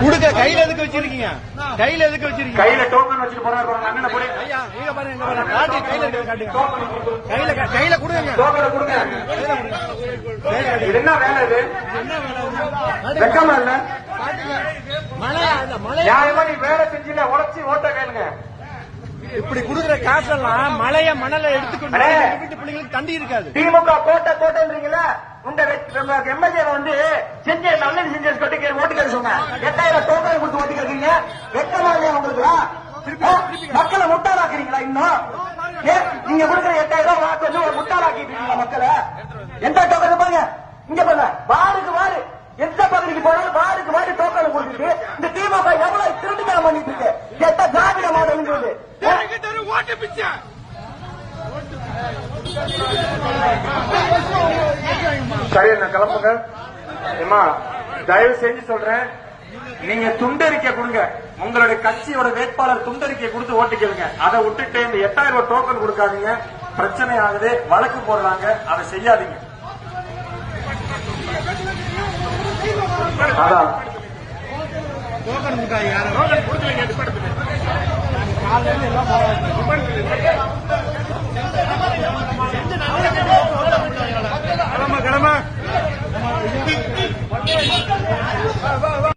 குடுக்க கையில எதுக்கு வச்சிருக்கீங்க? கையில எதுக்கு வச்சிருக்கீங்க? கையில டோக்கன் வச்சுட்டு போறாரு அண்ணன் போய். ஐயா நீங்க பாருங்க, இங்க பாருங்க, காட்டு கையில இருக்கு, காட்டுங்க. கையில கொடுங்க, டோக்கனை கொடுங்க. இது என்ன வேலை? இது வெக்கமா இல்ல? நியாயமா நீ வேலை செஞ்சுல உழைச்சி ஓட்ட கேளுங்க. இப்படி குடுக்குற காசெல்லாம் மழைய மணல எடுத்துக்கொண்டு வீட்டு பிள்ளைங்களுக்கு தண்டி இருக்காது. திமுக கோட்டைன்றீங்களா? உங்க எம்எல்ஏ வந்து செஞ்ச நல்லது செஞ்சு ஓட்டுக்க சொன்ன 8000 டோக்கன் கொடுத்து ஓட்டிக்கிறீங்க. வெக்கமா இல்லையா உங்களுக்கு? மக்களை முட்டாளாக்குறீங்களா? இன்னும் நீங்க கொடுக்குற 8000 வாக்கு வந்து ஒரு முட்டாளாக்கிட்டீங்களா மக்களை? எந்த டோக்கன் பாருங்க, இங்க பாருங்க, வாருக்கு வாரு எந்த பகுதிக்கு போனாலும் வாருக்கு வாரு டோக்கன் கொடுத்துட்டு இந்த திமுக எவ்வளவு திருட்டுத்தனம் பண்ணிட்டு இருக்கு. எந்த திராவிட மாடல் சரி, நான் கிளம்புங்க. தயவு செஞ்சு சொல்றேன், நீங்க துண்டறிக்கை கொடுங்க. உங்களுடைய கட்சியோட வேட்பாளர் துண்டறிக்கை கொடுத்து ஓட்டு கேளுங்க. அதை விட்டுட்டு இந்த 8000 டோக்கன் கொடுக்காதீங்க. பிரச்சனை ஆகுது, வழக்கு போடுறாங்க, அதை செய்யாதீங்க. அதான் டோக்கன் கொடுக்காதீங்க.